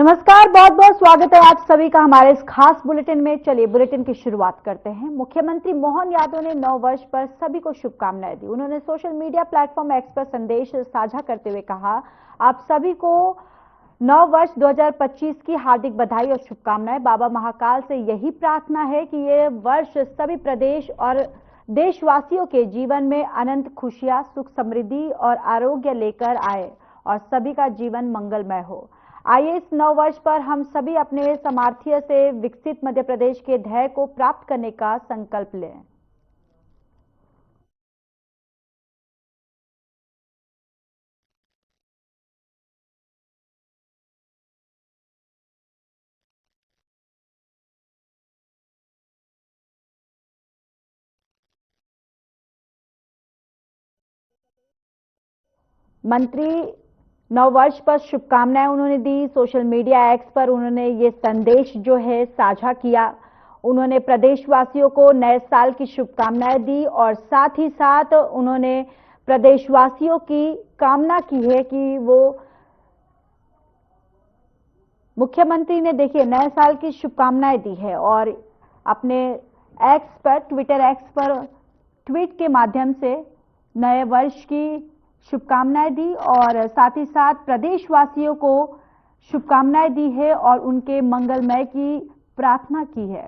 नमस्कार, बहुत बहुत स्वागत है आप सभी का हमारे इस खास बुलेटिन में। चलिए बुलेटिन की शुरुआत करते हैं। मुख्यमंत्री मोहन यादव ने नव वर्ष पर सभी को शुभकामनाएं दी। उन्होंने सोशल मीडिया प्लेटफॉर्म एक्स पर संदेश साझा करते हुए कहा, आप सभी को नव वर्ष 2025 की हार्दिक बधाई और शुभकामनाएं। बाबा महाकाल से यही प्रार्थना है कि ये वर्ष सभी प्रदेश और देशवासियों के जीवन में अनंत खुशियां, सुख, समृद्धि और आरोग्य लेकर आए और सभी का जीवन मंगलमय हो। आइए इस नव वर्ष पर हम सभी अपने सामर्थ्य से विकसित मध्य प्रदेश के ध्येय को प्राप्त करने का संकल्प लें। मंत्री नववर्ष पर शुभकामनाएं उन्होंने दी। सोशल मीडिया एक्स पर उन्होंने ये संदेश जो है साझा किया। उन्होंने प्रदेशवासियों को नए साल की शुभकामनाएं दी और साथ ही साथ उन्होंने प्रदेशवासियों की कामना की है कि वो मुख्यमंत्री ने देखिए नए साल की शुभकामनाएं दी है और अपने एक्स पर, ट्विटर एक्स पर ट्वीट के माध्यम से नए वर्ष की शुभकामनाएं दी और साथ ही साथ प्रदेशवासियों को शुभकामनाएं दी है और उनके मंगलमय की प्रार्थना की है।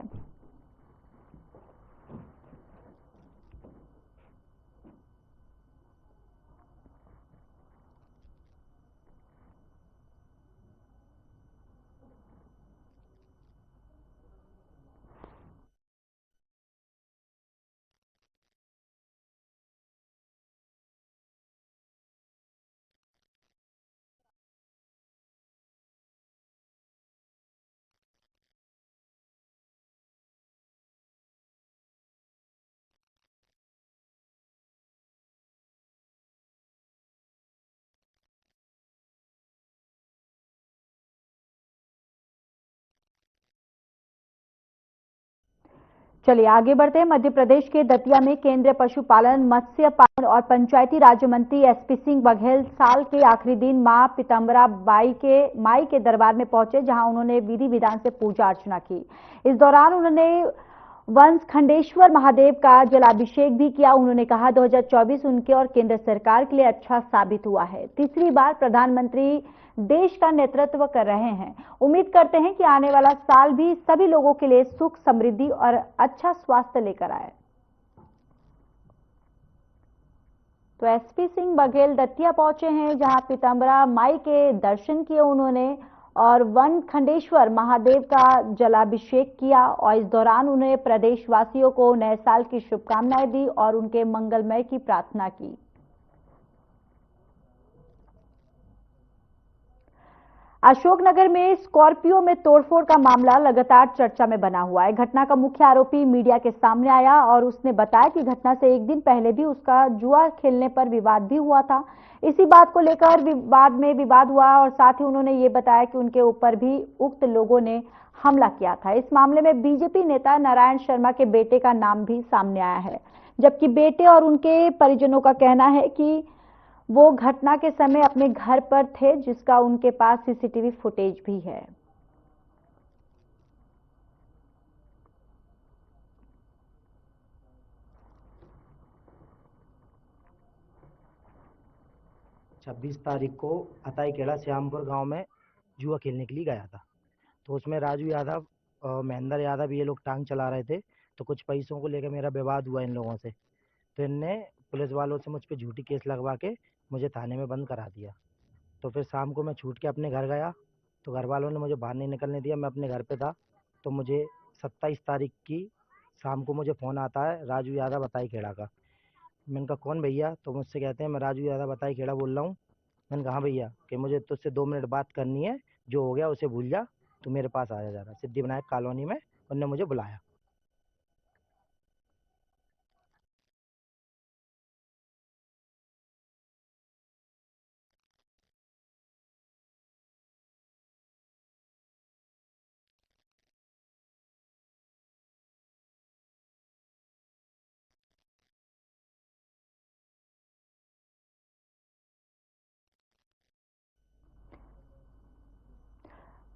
चलिए आगे बढ़ते हैं। मध्य प्रदेश के दतिया में केंद्रीय पशुपालन, मत्स्य पालन और पंचायती राज्य मंत्री एसपी सिंह बघेल साल के आखिरी दिन मां पीताम्बरा माई के दरबार में पहुंचे, जहां उन्होंने विधि विधान से पूजा अर्चना की। इस दौरान उन्होंने वंश खंडेश्वर महादेव का जलाभिषेक भी किया। उन्होंने कहा 2024 उनके और केंद्र सरकार के लिए अच्छा साबित हुआ है। तीसरी बार प्रधानमंत्री देश का नेतृत्व कर रहे हैं। उम्मीद करते हैं कि आने वाला साल भी सभी लोगों के लिए सुख, समृद्धि और अच्छा स्वास्थ्य लेकर आए। तो एसपी सिंह बघेल दतिया पहुंचे हैं, जहां पीताम्बरा माई के दर्शन किए उन्होंने और वन खंडेश्वर महादेव का जलाभिषेक किया और इस दौरान उन्हें प्रदेशवासियों को नए साल की शुभकामनाएं दी और उनके मंगलमय की प्रार्थना की। अशोकनगर में स्कॉर्पियो में तोड़फोड़ का मामला लगातार चर्चा में बना हुआ है। घटना का मुख्य आरोपी मीडिया के सामने आया और उसने बताया कि घटना से एक दिन पहले भी उसका जुआ खेलने पर विवाद भी हुआ था। इसी बात को लेकर विवाद हुआ और साथ ही उन्होंने ये बताया कि उनके ऊपर भी उक्त लोगों ने हमला किया था। इस मामले में बीजेपी नेता नारायण शर्मा के बेटे का नाम भी सामने आया है, जबकि बेटे और उनके परिजनों का कहना है कि वो घटना के समय अपने घर पर थे, जिसका उनके पास सीसीटीवी फुटेज भी है। छब्बीस तारीख को अताईखेड़ा श्यामपुर गांव में जुआ खेलने के लिए गया था। तो उसमें राजू यादव और महेंद्र यादव ये लोग टांग चला रहे थे। तो कुछ पैसों को लेकर मेरा विवाद हुआ इन लोगों से। तो इनने पुलिस वालों से मुझ पे झूठी केस लगवा के मुझे थाने में बंद करा दिया। तो फिर शाम को मैं छूट के अपने घर गया, तो घर वालों ने मुझे बाहर नहीं निकलने दिया। मैं अपने घर पे था। तो मुझे 27 तारीख की शाम को मुझे फ़ोन आता है राजू यादव अताईखेड़ा का। मैंने कहा कौन भैया? तो मुझसे कहते हैं मैं राजू यादव अताईखेड़ा बोल रहा हूँ। मैंने कहा हाँ भैया, कि मुझे तुझसे 2 मिनट बात करनी है, जो हो गया उसे भूल जा, तू मेरे पास आ जा जरा सिद्धिविनायक कॉलोनी में। उनने मुझे बुलाया।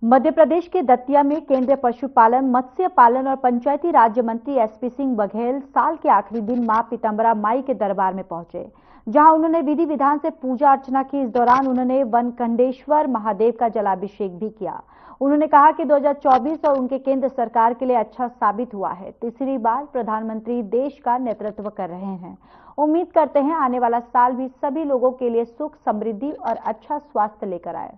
मध्य प्रदेश के दतिया में केंद्रीय पशुपालन, मत्स्य पालन और पंचायती राज्य मंत्री एसपी सिंह बघेल साल के आखिरी दिन मां पीताम्बरा माई के दरबार में पहुंचे, जहां उन्होंने विधि विधान से पूजा अर्चना की। इस दौरान उन्होंने वनकंडेश्वर महादेव का जलाभिषेक भी किया। उन्होंने कहा कि 2024 और उनके केंद्र सरकार के लिए अच्छा साबित हुआ है। तीसरी बार प्रधानमंत्री देश का नेतृत्व कर रहे हैं। उम्मीद करते हैं आने वाला साल भी सभी लोगों के लिए सुख, समृद्धि और अच्छा स्वास्थ्य लेकर आए।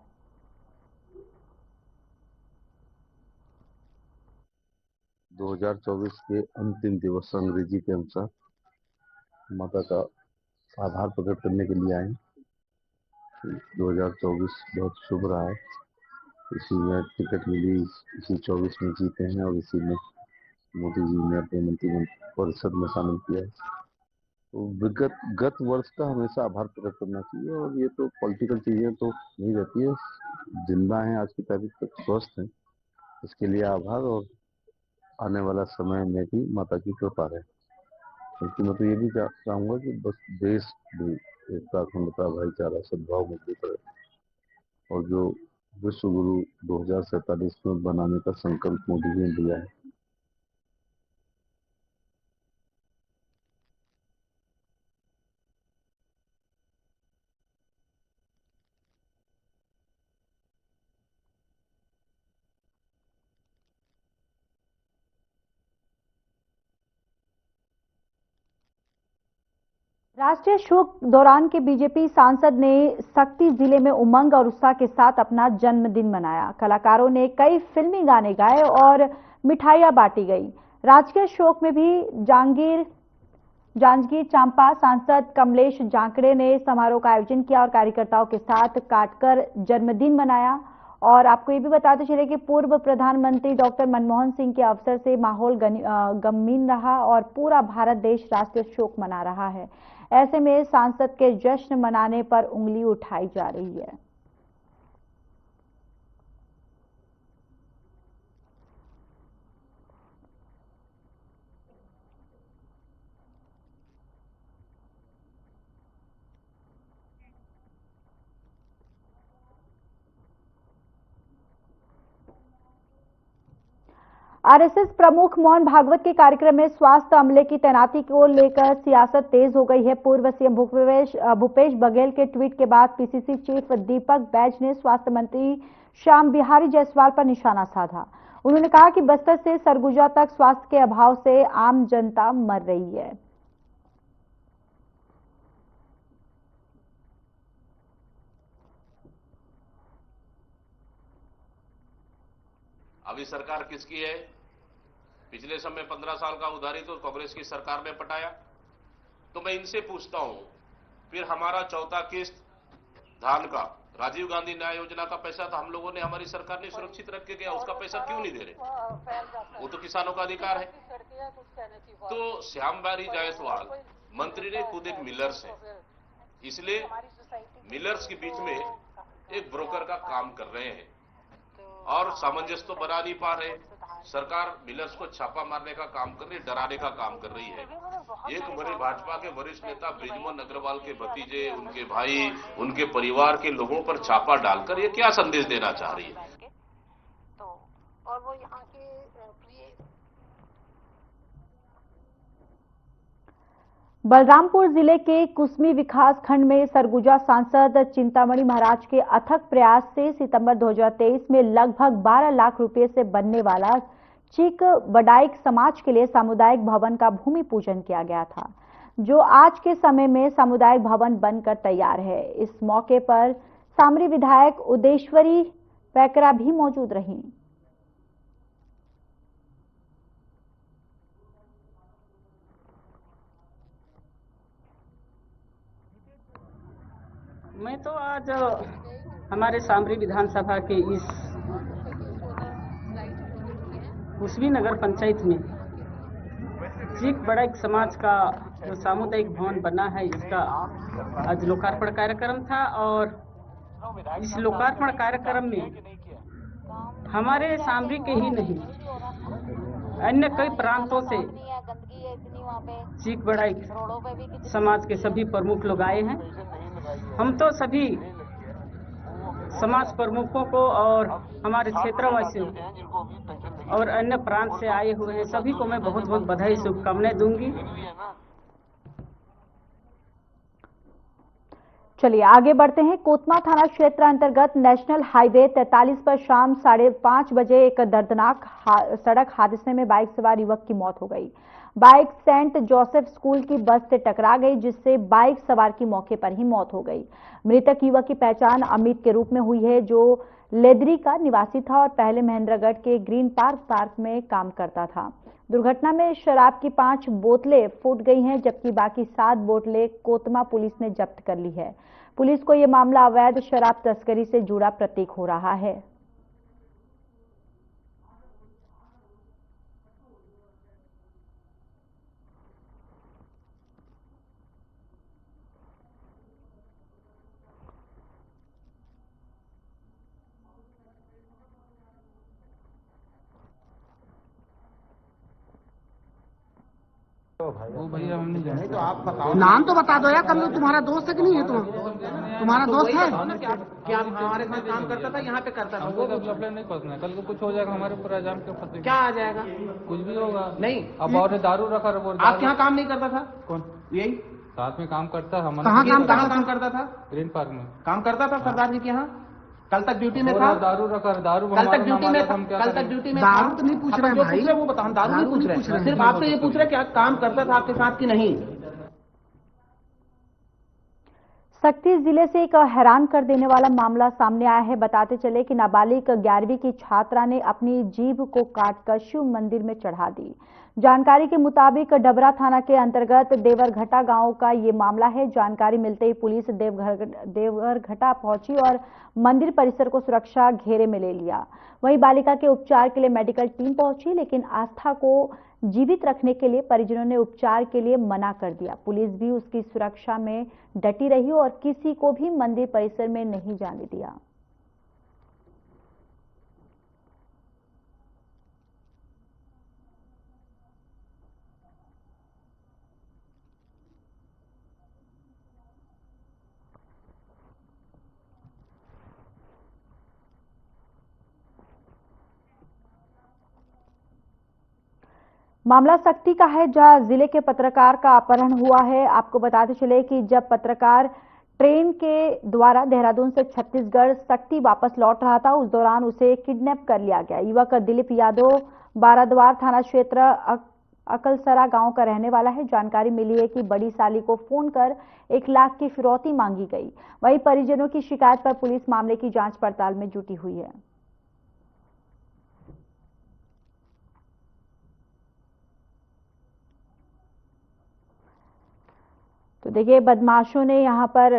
– 2024 के अंतिम दिवस अंग्रेजी के अनुसार माता का आभार प्रकट करने के लिए आए। 2024 बहुत शुभ रहा है। इसी में टिकट मिली, इसी 24 में जीते हैं और इसी में मोदी जी ने अपने मंत्रिपरिषद में शामिल किया है। तो गत वर्ष का हमेशा आभार प्रकट करना चाहिए और ये तो पॉलिटिकल चीजें तो नहीं रहती है। जिंदा हैं, आज की तारीख तक स्वस्थ हैं, इसके लिए आभार। और आने वाला समय में भी माता की कृपा है। क्योंकि मैं तो ये भी चाहूंगा कि बस देश भी एकता, अखंडता, भाईचारा, सद्भाव मजबूत रहे। और जो विश्व गुरु 2047 में बनाने का संकल्प मोदी जी ने लिया है, राष्ट्रीय शोक दौरान के बीजेपी सांसद ने सक्ती जिले में उमंग और उत्साह के साथ अपना जन्मदिन मनाया। कलाकारों ने कई फिल्मी गाने गाए और मिठाइयां बांटी गई। राजकीय शोक में भी जांजगीर चांपा सांसद कमलेश जांकड़े ने समारोह का आयोजन किया और कार्यकर्ताओं के साथ काटकर जन्मदिन मनाया। और आपको ये भी बताते चले कि पूर्व प्रधानमंत्री डॉक्टर मनमोहन सिंह के अवसर से माहौल गमगीन रहा और पूरा भारत देश राष्ट्रीय शोक मना रहा है। ऐसे में सांसद के जश्न मनाने पर उंगली उठाई जा रही है। आरएसएस प्रमुख मोहन भागवत के कार्यक्रम में स्वास्थ्य अमले की तैनाती को लेकर सियासत तेज हो गई है। पूर्व सीएम भूपेश बघेल के ट्वीट के बाद पीसीसी चीफ दीपक बैज ने स्वास्थ्य मंत्री श्याम बिहारी जायसवाल पर निशाना साधा। उन्होंने कहा कि बस्तर से सरगुजा तक स्वास्थ्य के अभाव से आम जनता मर रही है। अभी सरकार किसकी है? पिछले समय 15 साल का उधारी तो कांग्रेस की सरकार ने पटाया। तो मैं इनसे पूछता हूं, फिर हमारा चौथा किस्त धान का, राजीव गांधी न्याय योजना का पैसा तो हम लोगों ने, हमारी सरकार ने सुरक्षित रख के गया, उसका पैसा क्यों नहीं दे रहे? वो तो किसानों का अधिकार है। तो श्याम बिहारी जायसवाल मंत्री ने खुद एक मिलर्स है, इसलिए मिलर्स के बीच में एक ब्रोकर का काम कर रहे हैं और सामंजस्य तो बना नहीं पा रहे। सरकार मिलर्स को छापा मारने का काम कर रही है, डराने का काम कर रही है। एक बड़े भाजपा के वरिष्ठ नेता बृजमोहन अग्रवाल के भतीजे, उनके भाई, उनके परिवार के लोगों पर छापा डालकर ये क्या संदेश देना चाह रही है? तो और वो यहाँ के बलरामपुर जिले के कुसमी विकास खंड में सरगुजा सांसद चिंतामणि महाराज के अथक प्रयास से सितंबर 2023 में लगभग 12 लाख रुपए से बनने वाला चीक बडाइक समाज के लिए सामुदायिक भवन का भूमि पूजन किया गया था, जो आज के समय में सामुदायिक भवन बनकर तैयार है। इस मौके पर सामरी विधायक उदेश्वरी पैकरा भी मौजूद रहीं। मैं तो आज हमारे सामरी विधानसभा के इस कुसमी नगर पंचायत में चीक बडाइक समाज का जो सामुदायिक भवन बना है, इसका आज लोकार्पण कार्यक्रम था। और इस लोकार्पण कार्यक्रम में हमारे सामरी के ही नहीं, अन्य कई प्रांतों से चीक बडाइक समाज के सभी प्रमुख लोग आए हैं। हम तो सभी समाज प्रमुखों को और हमारे क्षेत्रवासियों और अन्य प्रांत से आए हुए हैं सभी को मैं बहुत बहुत बधाई शुभकामनाएं दूंगी। चलिए आगे बढ़ते हैं। कोतमा थाना क्षेत्र अंतर्गत नेशनल हाईवे 43 पर शाम 5:30 बजे एक दर्दनाक सड़क हादसे में बाइक सवार युवक की मौत हो गई। बाइक सेंट जोसेफ स्कूल की बस से टकरा गई, जिससे बाइक सवार की मौके पर ही मौत हो गई। मृतक युवक की पहचान अमित के रूप में हुई है, जो लेदरी का निवासी था और पहले महेंद्रगढ़ के ग्रीन पार्क में काम करता था। दुर्घटना में शराब की 5 बोतलें फूट गई हैं, जबकि बाकी 7 बोतलें कोतमा पुलिस ने जब्त कर ली है। पुलिस को यह मामला अवैध शराब तस्करी से जुड़ा प्रतीक हो रहा है। वो भैया हम नहीं जानते। तो आप बताओ, नाम तो बता दो यार, कल तुम्हारा दोस्त है कि नहीं है? तुम्हारा दोस्त है क्या? हमारे साथ काम करता था, यहाँ पे करता था। वो लफड़े नहीं पसंद है, कल को कुछ हो जाएगा हमारे ऊपर इल्जाम के फंसे। क्या आ जाएगा? कुछ भी होगा। नहीं, अब और दारू रखा। आपके यहाँ काम नहीं करता था? कौन? यही साथ में काम करता है। कहाँ काम करता था? ग्रीन पार्क में काम करता था सरदार जी के यहाँ। कल तक ड्यूटी में था। दारू रखा। दारू कल तक ड्यूटी में था। कल तक ड्यूटी में दारू तो नहीं पूछ रहे भाई, वो बताओ। दारू नहीं पूछ रहे, सिर्फ आपसे ये पूछ रहे कि आप काम करता था आपके साथ कि नहीं। सक्ती जिले से एक हैरान कर देने वाला मामला सामने आया है। बताते चले कि नाबालिग 11वीं की छात्रा ने अपनी जीभ को काटकर शिव मंदिर में चढ़ा दी। जानकारी के मुताबिक डबरा थाना के अंतर्गत देवरघटा गांव का ये मामला है। जानकारी मिलते ही पुलिस देवरघटा पहुंची और मंदिर परिसर को सुरक्षा घेरे में ले लिया। वहीं बालिका के उपचार के लिए मेडिकल टीम पहुंची, लेकिन आस्था को जीवित रखने के लिए परिजनों ने उपचार के लिए मना कर दिया। पुलिस भी उसकी सुरक्षा में डटी रही और किसी को भी मंदिर परिसर में नहीं जाने दिया। मामला सक्ती का है, जहां जिले के पत्रकार का अपहरण हुआ है। आपको बताते चले कि जब पत्रकार ट्रेन के द्वारा देहरादून से छत्तीसगढ़ सक्ती वापस लौट रहा था, उस दौरान उसे किडनैप कर लिया गया। युवक दिलीप यादव बाराद्वार थाना क्षेत्र अकलसरा गांव का रहने वाला है। जानकारी मिली है कि बड़ी साली को फोन कर 1 लाख की फिरौती मांगी गई। वहीं परिजनों की शिकायत पर पुलिस मामले की जांच पड़ताल में जुटी हुई है। तो देखिए, बदमाशों ने यहां पर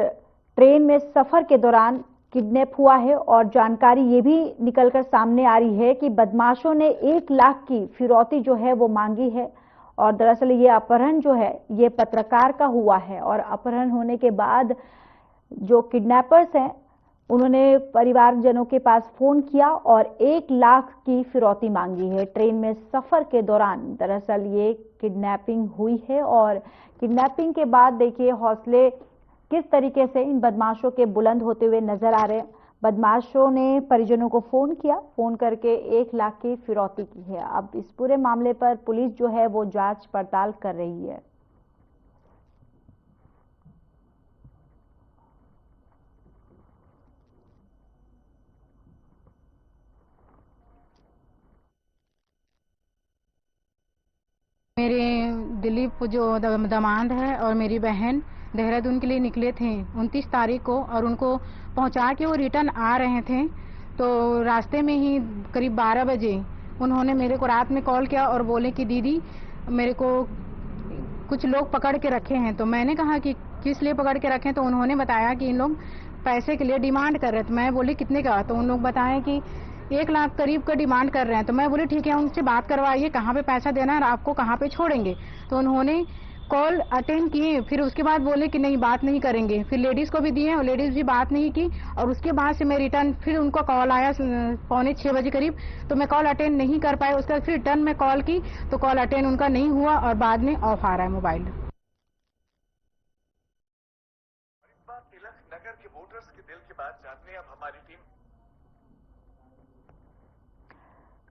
ट्रेन में सफर के दौरान किडनैप हुआ है और जानकारी ये भी निकलकर सामने आ रही है कि बदमाशों ने 1 लाख की फिरौती जो है वो मांगी है। और दरअसल ये अपहरण जो है ये पत्रकार का हुआ है और अपहरण होने के बाद जो किडनैपर्स हैं उन्होंने परिवारजनों के पास फोन किया और 1 लाख की फिरौती मांगी है। ट्रेन में सफर के दौरान दरअसल ये किडनैपिंग हुई है और किडनैपिंग के बाद देखिए हौसले किस तरीके से इन बदमाशों के बुलंद होते हुए नजर आ रहे हैं। बदमाशों ने परिजनों को फोन किया, फोन करके 1 लाख की फिरौती की है। अब इस पूरे मामले पर पुलिस जो है वो जांच पड़ताल कर रही है। मेरे दिलीप जो दामाद है और मेरी बहन देहरादून के लिए निकले थे 29 तारीख को और उनको पहुंचा के वो रिटर्न आ रहे थे। तो रास्ते में ही करीब 12 बजे उन्होंने मेरे को रात में कॉल किया और बोले कि दीदी मेरे को कुछ लोग पकड़ के रखे हैं। तो मैंने कहा कि किस लिए पकड़ के रखे? तो उन्होंने बताया कि इन लोग पैसे के लिए डिमांड कर रहे थे। मैं बोली कितने का? तो उन लोग बताए कि 1 लाख करीब का डिमांड कर रहे हैं। तो मैं बोली ठीक है, उनसे बात करवाइए कहाँ पे पैसा देना है और आपको कहाँ पे छोड़ेंगे। तो उन्होंने कॉल अटेंड किए, फिर उसके बाद बोले कि नहीं बात नहीं करेंगे। फिर लेडीज को भी दिए और लेडीज भी बात नहीं की। और उसके बाद से मैं रिटर्न फिर उनको कॉल आया 5:45 बजे करीब, तो मैं कॉल अटेंड नहीं कर पाई। उसका फिर रिटर्न में कॉल की तो कॉल अटेंड उनका नहीं हुआ और बाद में ऑफ आ रहा है मोबाइल। तिलक नगर के वोटर्स के दिल के के बाद जानते हैं अब हमारी टीम।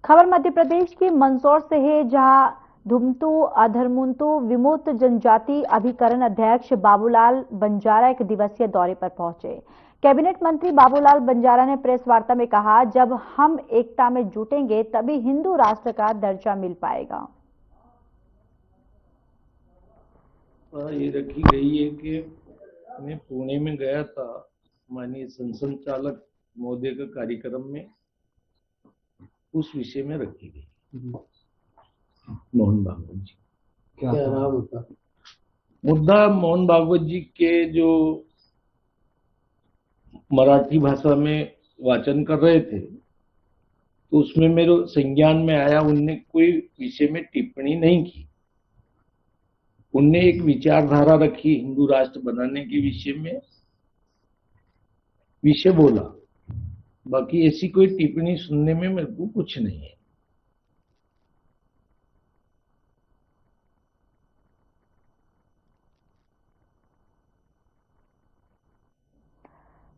खबर मध्य प्रदेश के मंदसौर से है, जहां धुमतू अधरमुंतु विमुक्त जनजाति अभिकरण अध्यक्ष बाबूलाल बंजारा एक दिवसीय दौरे पर पहुंचे। कैबिनेट मंत्री बाबूलाल बंजारा ने प्रेस वार्ता में कहा, जब हम एकता में जुटेंगे तभी हिंदू राष्ट्र का दर्जा मिल पाएगा। ये रखी गई है कि मैं पुणे में गया था माननीय संसद चालक महोदय का कार्यक्रम में, उस विषय में रखी गई। मोहन भागवत जी क्या नाम होता? मुद्दा मोहन भागवत जी के जो मराठी भाषा में वाचन कर रहे थे, तो उसमें मेरे संज्ञान में आया, उनने कोई विषय में टिप्पणी नहीं की। उनने एक विचारधारा रखी हिंदू राष्ट्र बनाने के विषय में, विषय बोला, बाकी ऐसी कोई टिप्पणी सुनने में मेरे को कुछ नहीं है।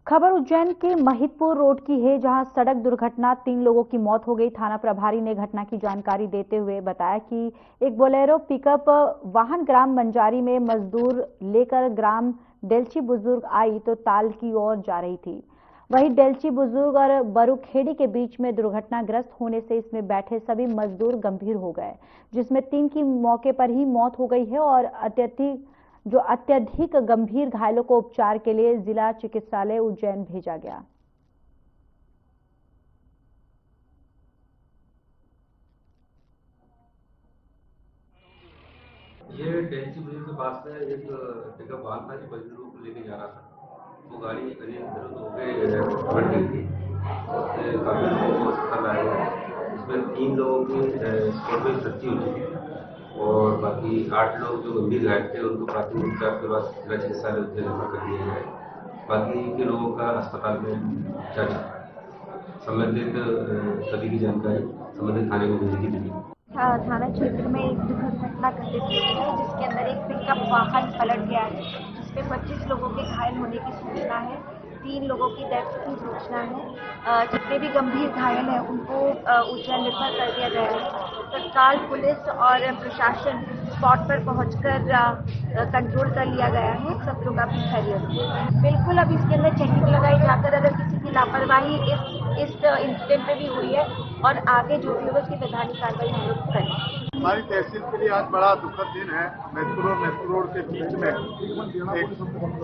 खबर उज्जैन के महिदपुर रोड की है, जहां सड़क दुर्घटना 3 लोगों की मौत हो गई। थाना प्रभारी ने घटना की जानकारी देते हुए बताया कि एक बोलेरो पिकअप वाहन ग्राम बंजारी में मजदूर लेकर ग्राम डेल्ची बुजुर्ग आई तो ताल की ओर जा रही थी। वहीं डेल्ची बुजुर्ग और बरुखेड़ी के बीच में दुर्घटनाग्रस्त होने से इसमें बैठे सभी मजदूर गंभीर हो गए, जिसमें 3 की मौके पर ही मौत हो गई है और अत्यधिक गंभीर घायलों को उपचार के लिए जिला चिकित्सालय उज्जैन भेजा गया। ये डेल्ची बुजुर्ग के पास में एक पिकअप वाहन था जो मजदूरों को लेके जा रहा था। वो गाड़ी करीब इधर हो गई पलट गई थी, उससे काफी लोगों को अस्पताल लाया गया। इसमें 3 लोगों की स्पॉट में मृत्यु हुई और बाकी 8 लोग जो गंभीर घायल थे उनको प्राथमिक उपचार के बाद जिला चिकित्सालय उज्जैन रेफर कर दिया गया है। बाकी के लोगों का अस्पताल में उपचार चल रहा है। संबंधित सभी की जानकारी संबंधित थाने को भेजी गई। थाना क्षेत्र में एक दुर्घटना घटित हुई है, जिसके अंदर एक पिकअप वाहन पलट गया है, जिसमें 25 लोगों के घायल होने की सूचना है, 3 लोगों की डेथ की सूचना है। जितने भी गंभीर घायल हैं उनको उज्जैन रेफर कर दिया गया है। तत्काल पुलिस और प्रशासन स्पॉट पर पहुंचकर कंट्रोल कर लिया गया है। सब लोग अपनी खैरियत से बिल्कुल अब इसके अंदर चेकिंग लगाई जाकर अगर किसी की लापरवाही इस इंसिडेंट में भी हुई है और आगे जो भी होगा उसकी वैधानिक कार्रवाई हम लोग करें। हमारी तहसील के लिए आज बड़ा दुखद दिन है। महिदपुर और महिदपुर रोड के बीच में एक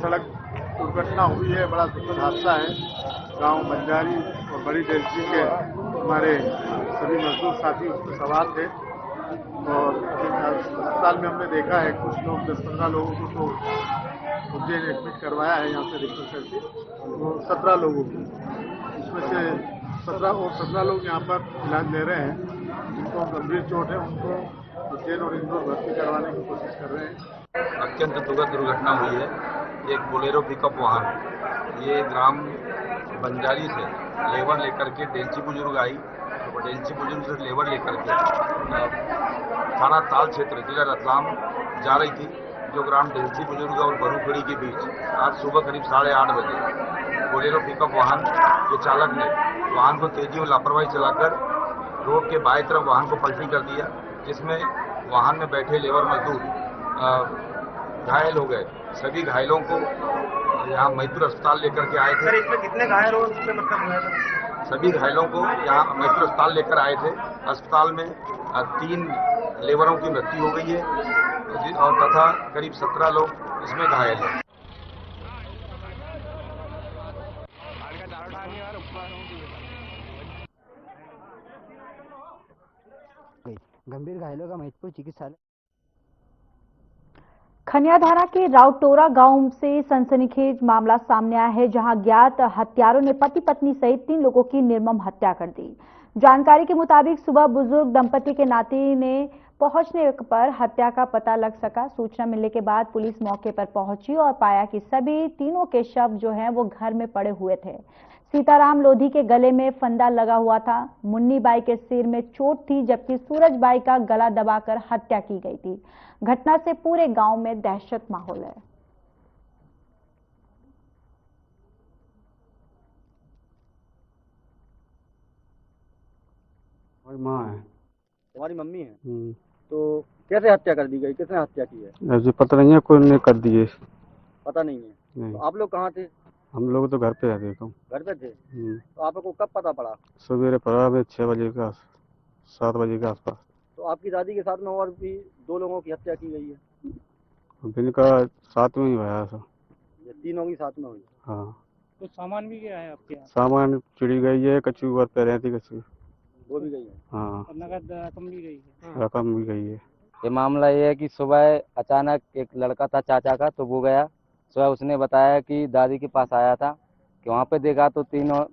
सड़क दुर्घटना हुई है, बड़ा दुखद हादसा है। गांव बंजारी और बड़ी डेल्ची के हमारे सभी मजदूर साथी उसमें सवार थे और अस्पताल में हमने देखा है कुछ लोग 10-15 लोगों को तो उज्जैन एडमिट करवाया है यहाँ से रिपोर्ट करके, तो 17 लोगों को, इसमें से 17 लोग यहाँ पर इलाज ले रहे हैं। जिनको गंभीर चोट है उनको उज्जैन और इंदौर भर्ती करवाने की कोशिश कर रहे हैं। अत्यंत दुखद दुर्घटना हुई है। एक बोलेरो पिकअप वाहन ये ग्राम बंजारी से लेबर लेकर के डेल्ची बुजुर्ग आई और डेल्ची बुजुर्ग से लेबर लेकर के थाना ताल क्षेत्र जिला रतलाम जा रही थी, जो ग्राम डेल्ची बुजुर्ग और बरुखेड़ी के बीच आज सुबह करीब 8:30 बजे बोलेरो पिकअप वाहन के चालक ने वाहन को तेजी और लापरवाही चलाकर रोड के बाएं तरफ वाहन को पलटी कर दिया, जिसमें वाहन में बैठे लेबर मजदूर घायल हो गए। सभी घायलों को यहाँ महिदपुर अस्पताल लेकर के आए थे। सर इसमें कितने घायल हो उसमें मतलब सभी घायलों को यहाँ महिदपुर अस्पताल लेकर आए थे। अस्पताल में 3 लेबरों की मृत्यु हो गई है और तथा करीब 17 लोग इसमें घायल हैं। गंभीर घायलों का महिदपुर चिकित्सालय। खनियाधारा के राउटोरा गांव से सनसनीखेज मामला सामने आया है, जहां ज्ञात हत्यारों ने पति पत्नी सहित 3 लोगों की निर्मम हत्या कर दी। जानकारी के मुताबिक सुबह बुजुर्ग दंपति के नाती ने पहुंचने पर हत्या का पता लग सका। सूचना मिलने के बाद पुलिस मौके पर पहुंची और पाया कि सभी तीनों के शव जो हैं वो घर में पड़े हुए थे। सीताराम लोधी के गले में फंदा लगा हुआ था, मुन्नी बाई के सिर में चोट थी, जबकि सूरज बाई का गला दबाकर हत्या की गई थी। घटना से पूरे गांव में दहशत माहौल है। हमारी माँ है। तुम्हारी मम्मी है? तो कैसे हत्या कर दी गई, किसने हत्या की है? ऐसे पता नहीं है, कोई ने कर दिए। पता नहीं है। नहीं। तो आप लोग कहाँ थे? हम लोग तो घर पे रहते थे। घर पे थे? तो आपको कब पता पड़ा? सवेरे पड़ा हमें 6 बजे का 7 बजे के आसपास। तो आपकी दादी के साथ में और भी 2 लोगों की हत्या की गई है। इनका साथ में ही हुआ था। ये तीनों की साथ में हुई? हाँ। तो सामान भी गया है आपके यहाँ? सामान चिड़ी गई है, कच्ची बात पे रहती कच्ची। वो भी गई है? हाँ। और नगद रकम भी गई है? रकम भी गई है। ये मामला ये है कि सुबह अचानक एक लड़का था चाचा का, तो वो गया। सुबह उसने बताया कि दादी के पास आया था कि वहाँ पे देखा तो तीनों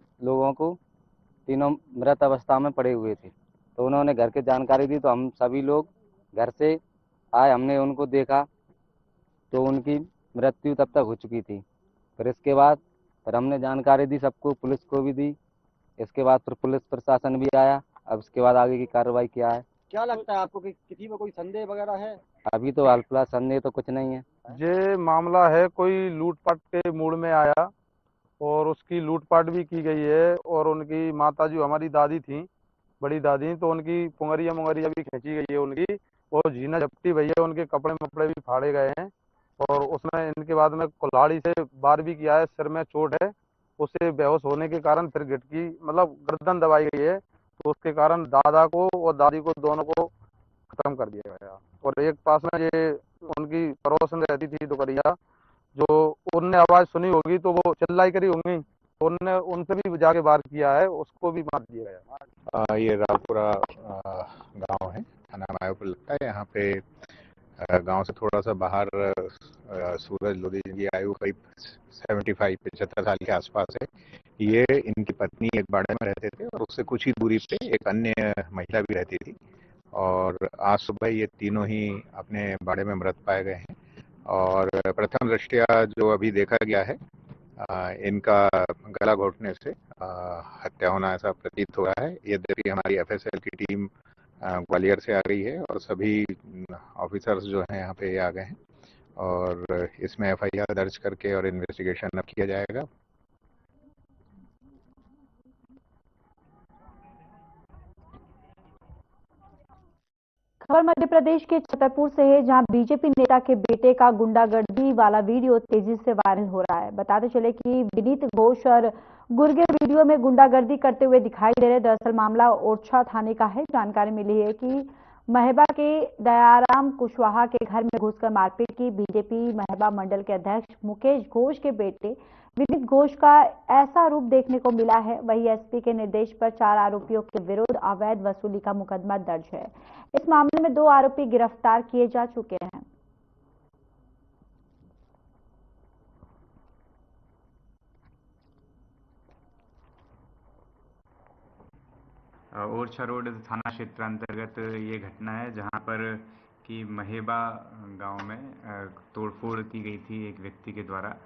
मृत अवस्था में पड़े हुए थे। तो उन्होंने घर के जानकारी दी, तो हम सभी लोग घर से आए, हमने उनको देखा तो उनकी मृत्यु तब तक हो चुकी थी। फिर इसके बाद फिर हमने जानकारी दी सबको, पुलिस को भी दी। इसके बाद फिर पुलिस प्रशासन भी आया। अब इसके बाद आगे की कार्रवाई क्या है? क्या लगता है आपको कि किसी में कोई संदेह वगैरह है? अभी तो हाल संदेह तो कुछ नहीं है। ये मामला है कोई लूटपाट के मूड में आया और उसकी लूटपाट भी की गई है। और उनकी माता जो हमारी दादी थी, बड़ी दादी, तो उनकी पुंगरिया मुंगरिया भी खींची गई है उनकी, और जीना झपटी भई है, उनके कपड़े मपड़े भी फाड़े गए हैं। और उसमें इनके बाद में कुल्हाड़ी से वार भी किया है, सिर में चोट है। उससे बेहोश होने के कारण फिर गिटकी मतलब गर्दन दबाई गई है, तो उसके कारण दादा को और दादी को दोनों को खत्म कर दिया गया। और एक पास में ये उनकी पड़ोसन रहती थी दुपहरिया, जो उनने आवाज सुनी होगी तो वो चिल्लाई करी होंगी, तो उनने उनसे भी जाके वार किया है, उसको भी मार दिया गया। ये रावपुरा गांव है, थाना मायापुर लगता है। यहाँ पे गांव से थोड़ा सा बाहर सूरज लोधी की आयु करीब 75 साल के आसपास है। ये इनकी पत्नी एक बाड़े में रहते थे और उससे कुछ ही दूरी पे एक अन्य महिला भी रहती थी। और आज सुबह ये तीनों ही अपने बाड़े में मृत पाए गए हैं। और प्रथम दृष्टया जो अभी देखा गया है, इनका गला घोटने से हत्या होना ऐसा प्रतीत हो रहा है। यद्यपि हमारी एफएसएल की टीम ग्वालियर से आ रही है और सभी ऑफिसर्स जो हैं यहाँ पे आ गए हैं, और इसमें एफआईआर दर्ज करके और इन्वेस्टिगेशन अब किया जाएगा। खबर मध्य प्रदेश के छतरपुर से है, जहां बीजेपी नेता के बेटे का गुंडागर्दी वाला वीडियो तेजी से वायरल हो रहा है। बताते चले कि विनीत घोष और गुर्गे वीडियो में गुंडागर्दी करते हुए दिखाई दे रहे। दरअसल मामला ओरछा थाने का है। जानकारी मिली है कि महबा के दयाराम कुशवाहा के घर में घुसकर मारपीट की। बीजेपी महबा मंडल के अध्यक्ष मुकेश घोष के बेटे विनीत घोष का ऐसा रूप देखने को मिला है। वहीं एसपी के निर्देश पर 4 आरोपियों के विरुद्ध अवैध वसूली का मुकदमा दर्ज है। इस मामले में 2 आरोपी गिरफ्तार किए जा चुके हैं। ओरछा रोड थाना क्षेत्र अंतर्गत ये घटना है, जहां पर कि महेबा गांव में तोड़फोड़ की गई थी एक व्यक्ति के द्वारा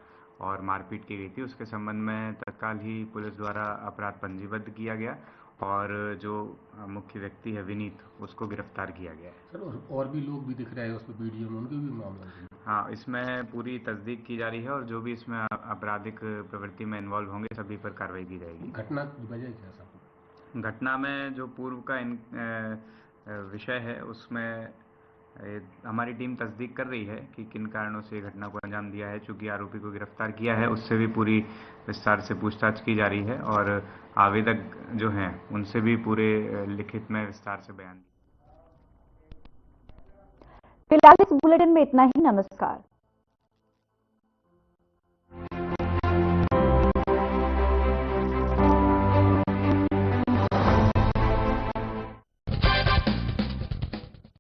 और मारपीट की गई थी। उसके संबंध में तत्काल ही पुलिस द्वारा अपराध पंजीबद्ध किया गया और जो मुख्य व्यक्ति है विनीत, उसको गिरफ्तार किया गया है। सर, और भी लोग भी दिख रहे हैं उसमें वीडियो में, उनके भी मामला है? हाँ, इसमें पूरी तस्दीक की जा रही है और जो भी इसमें आपराधिक प्रवृत्ति में इन्वॉल्व होंगे सभी पर कार्रवाई की जाएगी। घटना की वजह क्या सर? घटना में जो पूर्व का विषय है उसमें हमारी टीम तस्दीक कर रही है कि किन कारणों से घटना को अंजाम दिया है। चूंकि आरोपी को गिरफ्तार किया है, उससे भी पूरी विस्तार से पूछताछ की जा रही है और आवेदक जो हैं उनसे भी पूरे लिखित में विस्तार से बयान। फिलहाल इस बुलेटिन में इतना ही। नमस्कार।